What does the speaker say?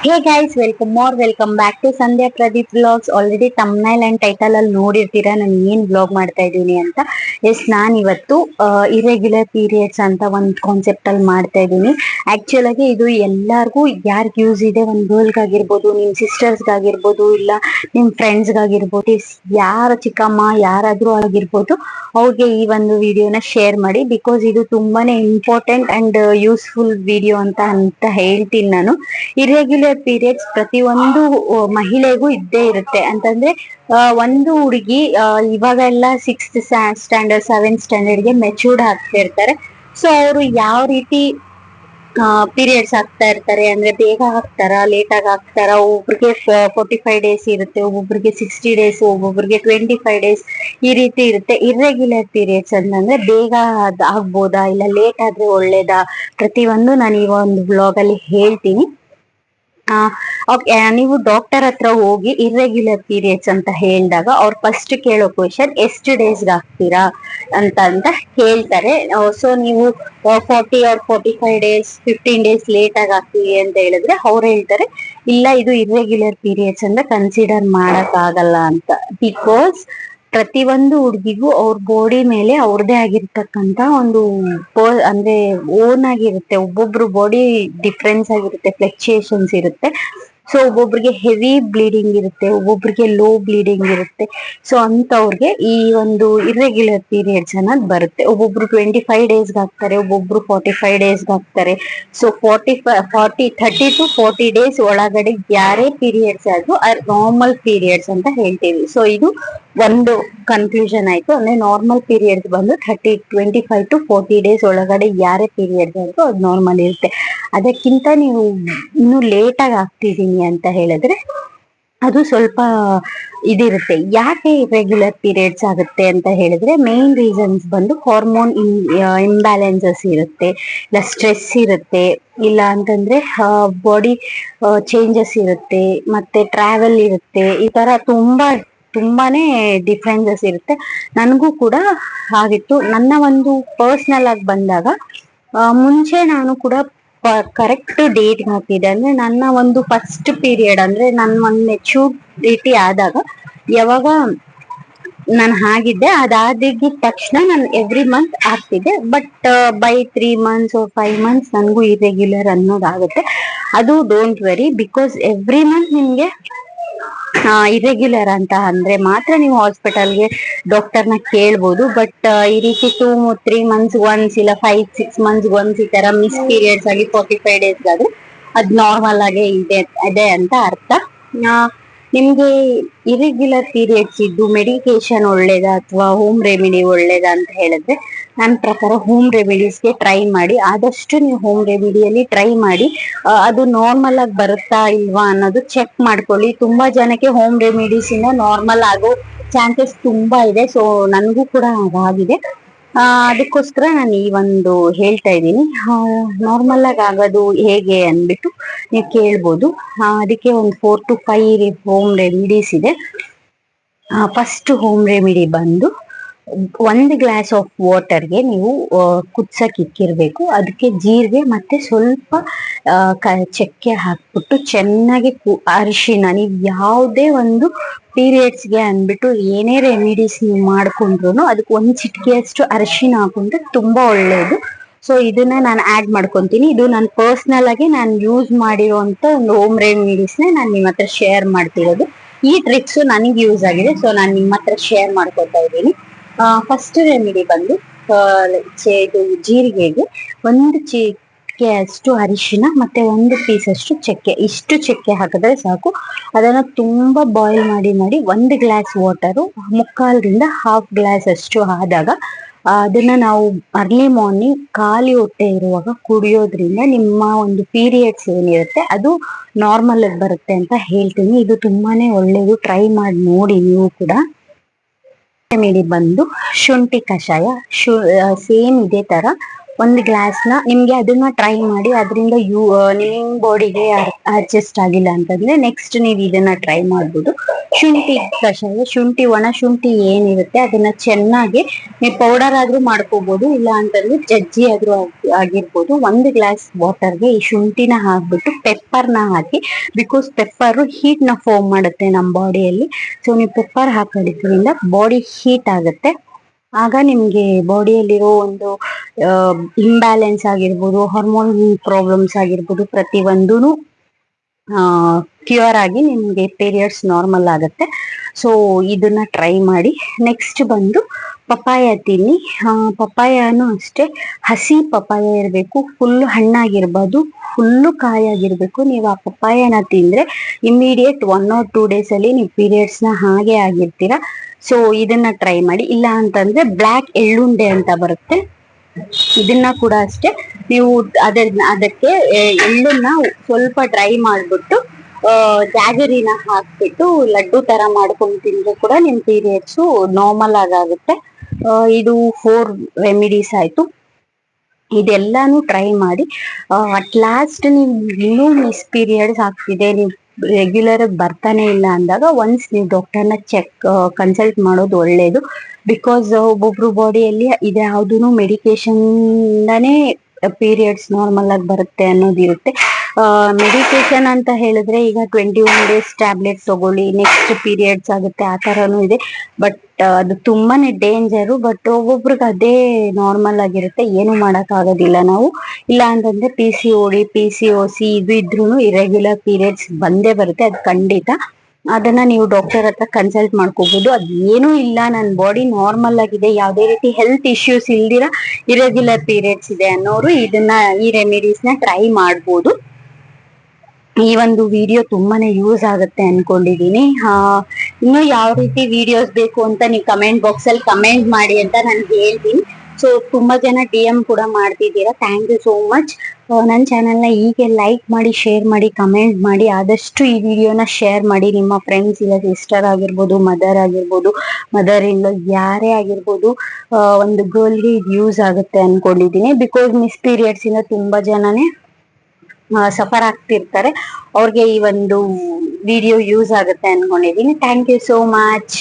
Hey guys, welcome back to Sandhya Pradeep vlogs. Already thumbnail and title ಅಲ್ಲಿ ನೋಡಿರ್ತೀರಾ ನಾನು ಏನ್ ವ್ಲಾಗ್ ಮಾಡ್ತಾ ಇದ್ದೀನಿ ಅಂತ. ನಾನು ಇವತ್ತು ಇರೆಗ್ಯುಲರ್ ಪೀರಿಯಡ್ಸ್ ಅಂತ ಒಂದು ಕಾನ್ಸೆಪ್ಟ್ ಅಲ್ಲಿ ಮಾಡ್ತಾ ಇದ್ದೀನಿ. ಆಕ್ಚುಲ್ ಆಗಿ ಇದು ಎಲ್ಲಾರ್ಗೂ ಯಾರ್ಗ್ ಯೂಸ್ ಇದೆ, ಒಂದ್ ಗರ್ಲ್ಗಾಗಿರ್ಬೋದು, ನಿಮ್ ಸಿಸ್ಟರ್ಸ್ಗಾಗಿರ್ಬೋದು, ಇಲ್ಲ ನಿಮ್ ಫ್ರೆಂಡ್ಸ್ಗಾಗಿರ್ಬೋದು, ಯಾರ ಚಿಕ್ಕಮ್ಮ ಯಾರಾದ್ರೂ ಆಗಿರ್ಬೋದು, ಅವ್ರಿಗೆ ಈ ಒಂದು ವಿಡಿಯೋನ ಶೇರ್ ಮಾಡಿ. ಬಿಕಾಸ್ ಇದು ತುಂಬಾನೇ ಇಂಪಾರ್ಟೆಂಟ್ ಅಂಡ್ ಯೂಸ್ಫುಲ್ ವಿಡಿಯೋ ಅಂತ ಹೇಳ್ತೀನಿ ನಾನು. ಇರೆಗ್ಯುಲರ್ ಪೀರಿಯಡ್ಸ್ ಪ್ರತಿಯೊಂದು ಮಹಿಳೆಗೂ ಇದ್ದೇ ಇರುತ್ತೆ. ಅಂತಂದ್ರೆ ಒಂದು ಹುಡುಗಿ ಇವಾಗೆಲ್ಲ 6th ಸ್ಟ್ಯಾಂಡರ್ಡ್ 7th ಸ್ಟ್ಯಾಂಡರ್ಡ್ಗೆ ಮೆಚೂರ್ಡ್ ಆಗ್ತಿರ್ತಾರೆ. ಸೊ ಅವರು ಯಾವ ರೀತಿ ಪೀರಿಯಡ್ಸ್ ಆಗ್ತಾ ಇರ್ತಾರೆ ಅಂದ್ರೆ ಬೇಗ ಆಗ್ತಾರ, ಲೇಟ್ ಆಗಿ ಆಗ್ತಾರ, ಒಬ್ಬೊಬ್ರಿಗೆ 45 ಡೇಸ್ ಇರುತ್ತೆ, ಒಬ್ಬೊಬ್ರಿಗೆ 60 ಡೇಸ್, ಒಬ್ಬೊಬ್ರಿಗೆ 25 ಡೇಸ್, ಈ ರೀತಿ ಇರುತ್ತೆ. ಇರ್ರೆಗ್ಯುಲರ್ ಪೀರಿಯಡ್ಸ್ ಅಂತಂದ್ರೆ ಬೇಗ ಆಗ್ಬೋದಾ ಇಲ್ಲ ಲೇಟ್ ಆದ್ರೆ ಒಳ್ಳೇದಾ, ಪ್ರತಿಯೊಂದು ನಾನು ಈ ಒಂದು ಬ್ಲಾಗ್ ಅಲ್ಲಿ ಹೇಳ್ತೀನಿ. ನೀವು ಡಾಕ್ಟರ್ ಹತ್ರ ಹೋಗಿ ಇರ್ರೆಗ್ಯುಲರ್ ಪೀರಿಯಡ್ಸ್ ಅಂತ ಹೇಳಿದಾಗ ಅವ್ರು ಫಸ್ಟ್ ಕೇಳೋ ಕ್ವೆಶನ್ ಎಷ್ಟು ಡೇಸ್ಗೆ ಆಗ್ತೀರಾ ಅಂತ ಹೇಳ್ತಾರೆ. ಸೊ ನೀವು 40 or 45 ಡೇಸ್ 15 ಡೇಸ್ ಲೇಟ್ ಆಗಿ ಆಗ್ತೀವಿ ಅಂತ ಹೇಳಿದ್ರೆ ಅವ್ರು ಹೇಳ್ತಾರೆ ಇಲ್ಲ, ಇದು ಇರ್ರೆಗ್ಯುಲರ್ ಪೀರಿಯಡ್ಸ್ ಅಂತ ಕನ್ಸಿಡರ್ ಮಾಡಕ್ ಆಗಲ್ಲ ಅಂತ. ಬಿಕಾಸ್ ಪ್ರತಿಯೊಂದು ಹುಡುಗಿಗೂ ಅವ್ರ ಬಾಡಿ ಮೇಲೆ ಅವ್ರದೇ ಆಗಿರ್ತಕ್ಕಂತ ಒಂದು ಅಂದ್ರೆ ಓನ್ ಆಗಿರುತ್ತೆ. ಒಬ್ಬೊಬ್ರು ಬಾಡಿ ಡಿಫ್ರೆನ್ಸ್ ಆಗಿರುತ್ತೆ, ಫ್ಲಕ್ಚುಯೇಷನ್ಸ್ ಇರುತ್ತೆ. ಸೊ ಒಬ್ಬೊಬ್ರಿಗೆ ಹೆವಿ ಬ್ಲೀಡಿಂಗ್ ಇರುತ್ತೆ, ಒಬ್ಬೊಬ್ರಿಗೆ ಲೋ ಬ್ಲೀಡಿಂಗ್ ಇರುತ್ತೆ. ಸೊ ಅಂತವ್ರಿಗೆ ಈ ಒಂದು ಇರ್ರೆಗ್ಯುಲರ್ ಪೀರಿಯಡ್ಸ್ ಅನ್ನೋದು ಬರುತ್ತೆ. ಒಬ್ಬೊಬ್ರು 25 ಡೇಸ್ಗೆ ಆಗ್ತಾರೆ, ಒಬ್ಬೊಬ್ರು 45 ಡೇಸ್ಗೆ ಆಗ್ತಾರೆ. ಸೊ 30 to 40 ಡೇಸ್ ಒಳಗಡೆ ಯಾರೇ ಪೀರಿಯಡ್ಸ್ ಆದ್ರೂ ನಾರ್ಮಲ್ ಪೀರಿಯಡ್ಸ್ ಅಂತ ಹೇಳ್ತೀವಿ. ಸೊ ಇದು ಒಂದು ಕನ್ಫ್ಯೂಷನ್ ಆಯ್ತು. ಅಂದ್ರೆ ನಾರ್ಮಲ್ ಪೀರಿಯಡ್ಸ್ ಬಂದು 25 to 40 ಡೇಸ್ ಒಳಗಡೆ ಯಾರೇ ಪೀರಿಯಡ್ಸ್ ಆದ್ರೂ ಅದು ನಾರ್ಮಲ್ ಇರುತ್ತೆ. ಅದಕ್ಕಿಂತ ನೀವು ಇನ್ನು ಲೇಟ್ ಆಗಿ ಆಗ್ತಿದೀನಿ ಅಂತ ಹೇಳಿದ್ರೆ ಅದು ಸ್ವಲ್ಪ ಇದಿರುತ್ತೆ. ಯಾಕೆ ಇರ್ರೆಗ್ಯುಲರ್ ಪೀರಿಯಡ್ಸ್ ಆಗುತ್ತೆ ಅಂತ ಹೇಳಿದ್ರೆ ಮೇನ್ ರೀಸನ್ಸ್ ಬಂದು ಹಾರ್ಮೋನ್ ಇಂಬ್ಯಾಲೆನ್ಸಸ್ ಇರುತ್ತೆ, ಇಲ್ಲ ಸ್ಟ್ರೆಸ್ ಇರುತ್ತೆ, ಇಲ್ಲ ಅಂತಂದ್ರೆ ಬಾಡಿ ಚೇಂಜಸ್ ಇರುತ್ತೆ, ಮತ್ತೆ ಟ್ರಾವೆಲ್ ಇರುತ್ತೆ. ಈ ತರ ತುಂಬಾನೇ ಡಿಫ್ರೆನ್ಸಸ್ ಇರುತ್ತೆ. ನನಗೂ ಕೂಡ ಆಗಿತ್ತು. ನನ್ನ ಒಂದು ಪರ್ಸನಲ್ ಆಗಿ ಬಂದಾಗ ಮುಂಚೆ ನಾನು ಕೂಡ ಕರೆಕ್ಟ್ ಡೇಟ್ ಹಾಕಿದೆ. ಅಂದ್ರೆ ನನ್ನ ಒಂದು ಫಸ್ಟ್ ಪೀರಿಯಡ್ ಅಂದ್ರೆ ನನ್ನ ಒಂದು ಮೆಚೂರಿಟಿ ಆದಾಗ ಯಾವಾಗ ನಾನು ಆಗಿದ್ದೆ, ಅದಾದ ತಕ್ಷಣ ನಾನು ಎವ್ರಿ ಮಂತ್ ಆಗ್ತಿದ್ದೆ. But by 3 months or 5 months ನನಗೂ ಇರ್ರೆಗ್ಯುಲರ್ ಅನ್ನೋದಾಗುತ್ತೆ. ಅದು don't worry, because every month ನಿಮ್ಗೆ ಇರ್ರೆಗ್ಯುಲರ್ ಅಂತ ಅಂದ್ರೆ ಮಾತ್ರ ನೀವು ಹಾಸ್ಪಿಟಲ್ಗೆ ಡಾಕ್ಟರ್ನ ಕೇಳ್ಬೋದು. ಬಟ್ ಈ ರೀತಿ 2-3 months ಒನ್ಸ್ ಇಲ್ಲ 5-6 months ಒನ್ಸ್ ಈ ತರ ಮಿಸ್ ಪೀರಿಯಡ್ಸ್ ಆಗಿ 45 ಡೇಸ್ಗಾದ್ರೆ ಅದ್ ನಾರ್ಮಲ್ ಆಗೇ ಇದೆ ಅಂತ ಅರ್ಥ. ನಿಮ್ಗೆ ಇರೆಗ್ಯುಲರ್ ಪೀರಿಯಡ್ಸ್ ಇದ್ದು ಮೆಡಿಕೇಶನ್ ಒಳ್ಳೇದಾ ಅಥವಾ ಹೋಮ್ ರೆಮಿಡಿ ಒಳ್ಳೇದಾ ಅಂತ ಹೇಳಿದ್ರೆ ನನ್ನ ಪ್ರಕಾರ ಹೋಮ್ ರೆಮಿಡೀಸ್ಗೆ ಟ್ರೈ ಮಾಡಿ. ಆದಷ್ಟು ನೀವು ಹೋಮ್ ರೆಮಿಡಿಯಲ್ಲಿ ಟ್ರೈ ಮಾಡಿ. ಅದು ನಾರ್ಮಲ್ ಆಗಿ ಬರುತ್ತಾ ಇಲ್ವಾ ಅನ್ನೋದು ಚೆಕ್ ಮಾಡ್ಕೊಳ್ಳಿ. ತುಂಬಾ ಜನಕ್ಕೆ ಹೋಮ್ ರೆಮಿಡೀಸ್ ಇಂದ ನಾರ್ಮಲ್ ಆಗೋ ಚಾನ್ಸಸ್ ತುಂಬಾ ಇದೆ. ಸೊ ನನಗೂ ಕೂಡ ಆಗಿದೆ. ಅದಕ್ಕೋಸ್ಕರ ನಾನು ಈ ಒಂದು ಹೇಳ್ತಾ ಇದ್ದೀನಿ. ನಾರ್ಮಲ್ ಆಗಿ ಆಗೋದು ಹೇಗೆ ಅಂದ್ಬಿಟ್ಟು ನೀವು ಕೇಳ್ಬೋದು. ಅದಕ್ಕೆ ಒಂದು 4 to 5 ಹೋಮ್ ರೆಮಿಡೀಸ್ ಇದೆ. ಫಸ್ಟ್ ಹೋಮ್ ರೆಮಿಡಿ ಬಂದು 1 ಗ್ಲಾಸ್ ಆಫ್ ವಾಟರ್ಗೆ ನೀವು ಕುದ್ಸಕ್ ಇಕ್ಕಿರ್ಬೇಕು. ಅದಕ್ಕೆ ಜೀರಿಗೆ ಮತ್ತೆ ಸ್ವಲ್ಪ ಚಕ್ಕೆ ಹಾಕ್ಬಿಟ್ಟು ಚೆನ್ನಾಗಿ ಅರಿಶಿನ, ನೀವು ಯಾವುದೇ ಒಂದು ಪೀರಿಯಡ್ಸ್ಗೆ ಅಂದ್ಬಿಟ್ಟು ಏನೇ ರೆಮಿಡೀಸ್ ನೀವು ಮಾಡ್ಕೊಂಡ್ರು ಅದಕ್ಕೆ 1 ಚಿಟಿಕೆಯಷ್ಟು ಅರಿಶಿನ ಹಾಕೊಂಡ್ರೆ ತುಂಬಾ ಒಳ್ಳೇದು. ಸೊ ಇದನ್ನ ನಾನು ಆಡ್ ಮಾಡ್ಕೊಂತೀನಿ. ಇದು ನಾನು ಪರ್ಸನಲ್ ಆಗಿ ನಾನು ಯೂಸ್ ಮಾಡಿರುವಂತ ಒಂದು ಹೋಮ್ ರೆಮಿಡೀಸ್ನ ನಾನು ನಿಮ್ಮ ಹತ್ರ ಶೇರ್ ಮಾಡ್ತಿರೋದು. ಈ ಟ್ರಿಕ್ಸ್ ನನಗೆ ಯೂಸ್ ಆಗಿದೆ, ಸೊ ನಾನು ನಿಮ್ಮ ಹತ್ರ ಶೇರ್ ಮಾಡ್ಕೊತಾ ಇದ್ದೀನಿ. ಫಸ್ಟ್ ರೆಮಿಡಿ ಬಂದು ಇದು ಜೀರಿಗೆಗೆ 1 ಚಿಟಿಕೆ ಅಷ್ಟು ಅರಿಶಿನ ಮತ್ತೆ 1 ಪೀಸ್ ಅಷ್ಟು ಚಕ್ಕೆ, ಇಷ್ಟು ಚಕ್ಕೆ ಹಾಕಿದ್ರೆ ಸಾಕು. ಅದನ್ನ ತುಂಬಾ ಬಾಯ್ಲ್ ಮಾಡಿ 1 ಗ್ಲಾಸ್ ವಾಟರು 3/4 1/2 ಗ್ಲಾಸ್ ಅಷ್ಟು ಆದಾಗ ಅದನ್ನ ನಾವು ಅರ್ಲಿ ಮಾರ್ನಿಂಗ್ ಖಾಲಿ ಹೊಟ್ಟೆ ಇರುವಾಗ ಕುಡಿಯೋದ್ರಿಂದ ನಿಮ್ಮ ಒಂದು ಪೀರಿಯಡ್ಸ್ ಏನಿರುತ್ತೆ ಅದು ನಾರ್ಮಲ್ ಆಗಿ ಬರುತ್ತೆ ಅಂತ ಹೇಳ್ತೀನಿ. ಇದು ತುಂಬಾನೇ ಒಳ್ಳೇದು, ಟ್ರೈ ಮಾಡಿ ನೋಡಿ ನೀವು ಕೂಡ. ರೆಮಿಡಿ ಬಂದು ಶುಂಠಿ ಕಷಾಯ. ಸೇಮ್ ಇದೇ ತರ ಒಂದು ಗ್ಲಾಸ್ನ ನಿಮ್ಗೆ ಅದನ್ನ ಟ್ರೈ ಮಾಡಿ, ಅದರಿಂದ ನಿಮ್ ಬಾಡಿಗೆ ಅಡ್ಜಸ್ಟ್ ಆಗಿಲ್ಲ ಅಂತಂದ್ರೆ ನೆಕ್ಸ್ಟ್ ನೀವು ಇದನ್ನ ಟ್ರೈ ಮಾಡ್ಬೋದು. ಶುಂಠಿ ಕಷಾಯ, ಒಣ ಶುಂಠಿ ಏನಿರುತ್ತೆ ಅದನ್ನ ಚೆನ್ನಾಗಿ ನೀವು ಪೌಡರ್ ಆದ್ರೂ ಮಾಡ್ಕೋಬಹುದು, ಇಲ್ಲ ಅಂತಂದ್ರೆ ಜಜ್ಜಿ ಆದ್ರೂ ಆಗಿರ್ಬೋದು. 1 ಗ್ಲಾಸ್ ವಾಟರ್ಗೆ ಈ ಶುಂಠಿನ ಹಾಕ್ಬಿಟ್ಟು ಪೆಪ್ಪರ್ನ ಹಾಕಿ, ಬಿಕಾಸ್ ಪೆಪ್ಪರ್ ಹೀಟ್ ನ ಫಾರ್ಮ್ ಮಾಡುತ್ತೆ ನಮ್ಮ ಬಾಡಿಯಲ್ಲಿ. ಸೊ ನೀವು ಪೆಪ್ಪರ್ ಹಾಕೋದ್ರಿಂದ ಬಾಡಿ ಹೀಟ್ ಆಗುತ್ತೆ. ಆಗ ನಿಮ್ಗೆ ಬಾಡಿಯಲ್ಲಿರೋ ಒಂದು ಇಂಬ್ಯಾಲೆನ್ಸ್ ಆಗಿರ್ಬೋದು, ಹಾರ್ಮೋನ್ ಪ್ರಾಬ್ಲಮ್ಸ್ ಆಗಿರ್ಬೋದು, ಪ್ರತಿಯೊಂದೂ ಕ್ಯೂರ್ ಆಗಿ ನಿಮ್ಗೆ ಪೀರಿಯಡ್ಸ್ ನಾರ್ಮಲ್ ಆಗುತ್ತೆ. ಸೊ ಇದನ್ನ ಟ್ರೈ ಮಾಡಿ. ನೆಕ್ಸ್ಟ್ ಬಂದು ಪಪ್ಪಾಯ ತಿನ್ನಿ. ಪಪ್ಪಾಯನು ಅಷ್ಟೇ, ಹಸಿ ಪಪ್ಪಾಯ ಇರಬೇಕು, ಫುಲ್ ಹಣ್ಣಾಗಿರ್ಬಾರ್ದು, ಫುಲ್ಲು ಕಾಯಾಗಿರ್ಬೇಕು. ನೀವು ಆ ಪಪ್ಪಾಯನ ತಿಂದ್ರೆ ಇಮಿಡಿಯೇಟ್ 1 or 2 days ಅಲ್ಲಿ ನೀವು ಪೀರಿಯಡ್ಸ್ ನ ಹಾಗೆ ಆಗಿರ್ತೀರಾ. ಸೊ ಇದನ್ನ ಟ್ರೈ ಮಾಡಿ. ಇಲ್ಲ ಅಂತಂದ್ರೆ ಬ್ಲ್ಯಾಕ್ ಎಳ್ಳುಂಡೆ ಅಂತ ಬರುತ್ತೆ, ಇದನ್ನ ಕೂಡ ಅಷ್ಟೇ ನೀವು ಅದಕ್ಕೆ ಎಳ್ಳನ್ನ ಸ್ವಲ್ಪ ಡ್ರೈ ಮಾಡ್ಬಿಟ್ಟು ಜಾಗರಿನ ಹಾಕ್ಬಿಟ್ಟು ಲಡ್ಡು ತರ ಮಾಡ್ಕೊಂಡು ತಿಂದ್ರೆ ಕೂಡ ನಿಮ್ ಪೀರಿಯಡ್ಸ್ ನಾರ್ಮಲ್ ಆಗುತ್ತೆ. ಇದು 4 ರೆಮಿಡೀಸ್ ಆಯ್ತು. ಇದೆಲ್ಲಾನು ಟ್ರೈ ಮಾಡಿ. ಅಟ್ ಲಾಸ್ಟ್ ನೀವು ಇನ್ನೂ ಮಿಸ್ ಪೀರಿಯಡ್ಸ್ ಆಗ್ತಿದೆ, ನೀವು ರೆಗ್ಯುಲರ್ ಬರ್ತಾನೆ ಇಲ್ಲ ಅಂದಾಗ ಒನ್ಸ್ ನೀವು ಡಾಕ್ಟರ್ನ ಕನ್ಸಲ್ಟ್ ಮಾಡೋದು ಒಳ್ಳೇದು. ಬಿಕಾಸ್ ಒಬ್ಬೊಬ್ರು ಬಾಡಿಯಲ್ಲಿ ಇದು ಯಾವ್ದು ಮೆಡಿಕೇಶನ್ನೇ ಪೀರಿಯಡ್ಸ್ ನಾರ್ಮಲ್ ಆಗಿ ಬರುತ್ತೆ ಅನ್ನೋದಿರುತ್ತೆ. ಮೆಡಿಕೇಶನ್ ಅಂತ ಹೇಳಿದ್ರೆ ಈಗ 21 days ಟ್ಯಾಬ್ಲೆಟ್ ತಗೊಳ್ಳಿ, ನೆಕ್ಸ್ಟ್ ಪೀರಿಯಡ್ಸ್ ಆಗುತ್ತೆ, ಆ ತರನು ಇದೆ. ಬಟ್ ಅದು ತುಂಬಾನೇ ಡೇಂಜರು. ಬಟ್ ಒಬ್ಬೊಬ್ರಿಗೆ ಅದೇ ನಾರ್ಮಲ್ ಆಗಿರುತ್ತೆ, ಏನು ಮಾಡಕ್ ಆಗೋದಿಲ್ಲ ನಾವು. ಇಲ್ಲ ಅಂತಂದ್ರೆ PCOC ಇದು ಇದ್ರೂ ಇರೆಗ್ಯುಲರ್ ಪೀರಿಯಡ್ಸ್ ಬಂದೇ ಬರುತ್ತೆ, ಅದು ಖಂಡಿತ. ಅದನ್ನ ನೀವು ಡಾಕ್ಟರ್ ಹತ್ರ ಕನ್ಸಲ್ಟ್ ಮಾಡ್ಕೋಬಹುದು. ಅದೇನೂ ಇಲ್ಲ, ನನ್ನ ಬಾಡಿ ನಾರ್ಮಲ್ ಆಗಿದೆ, ಯಾವುದೇ ರೀತಿ ಹೆಲ್ತ್ ಇಶ್ಯೂಸ್ ಇಲ್ದಿರ ಇರೆಗ್ಯುಲರ್ ಪೀರಿಯಡ್ಸ್ ಇದೆ ಅನ್ನೋರು ಈ ರೆಮಿಡೀಸ್ ನ ಟ್ರೈ ಮಾಡ್ಬೋದು. ಈ ಒಂದು ವಿಡಿಯೋ ತುಂಬಾನೇ ಯೂಸ್ ಆಗುತ್ತೆ ಅನ್ಕೊಂಡಿದೀನಿ. ಇನ್ನು ಯಾವ ರೀತಿ ವಿಡಿಯೋಸ್ ಬೇಕು ಅಂತ ನೀವು ಕಮೆಂಟ್ ಬಾಕ್ಸ್ ಅಲ್ಲಿ ಕಮೆಂಟ್ ಮಾಡಿ ಅಂತ ನಾನು ಹೇಳ್ತೀನಿ. ಸೊ ತುಂಬಾ ಜನ DM ಕೂಡ ಮಾಡ್ತಿದ್ದೀರಾ, ಥ್ಯಾಂಕ್ ಯು ಸೋ ಮಚ್. ನನ್ನ ಚಾನೆಲ್ನ ಹೀಗೆ ಲೈಕ್ ಮಾಡಿ, ಶೇರ್ ಮಾಡಿ, ಕಮೆಂಟ್ ಮಾಡಿ. ಆದಷ್ಟು ಈ ವಿಡಿಯೋನ ಶೇರ್ ಮಾಡಿ ನಿಮ್ಮ ಫ್ರೆಂಡ್ಸ್, ಇಲ್ಲ ಸಿಸ್ಟರ್ ಆಗಿರ್ಬೋದು, ಮದರ್ ಆಗಿರ್ಬೋದು, ಮದರ್ ಇನ್ ಲಾ ಯಾರೇ ಆಗಿರ್ಬೋದು, ಒಂದು ಗರ್ಲ್ಗೆ ಇದು ಯೂಸ್ ಆಗುತ್ತೆ ಅನ್ಕೊಂಡಿದೀನಿ. ಬಿಕಾಸ್ ಮಿಸ್ ಪೀರಿಯಡ್ಸ್ ಇಂದ ತುಂಬಾ ಜನನೇ ಸಫರ್ ಆಗ್ತಿರ್ತಾರೆ, ಅವ್ರಿಗೆ ಈ ಒಂದು ವಿಡಿಯೋ ಯೂಸ್ ಆಗುತ್ತೆ ಅನ್ಕೊಂಡಿದೀನಿ. Thank you so much.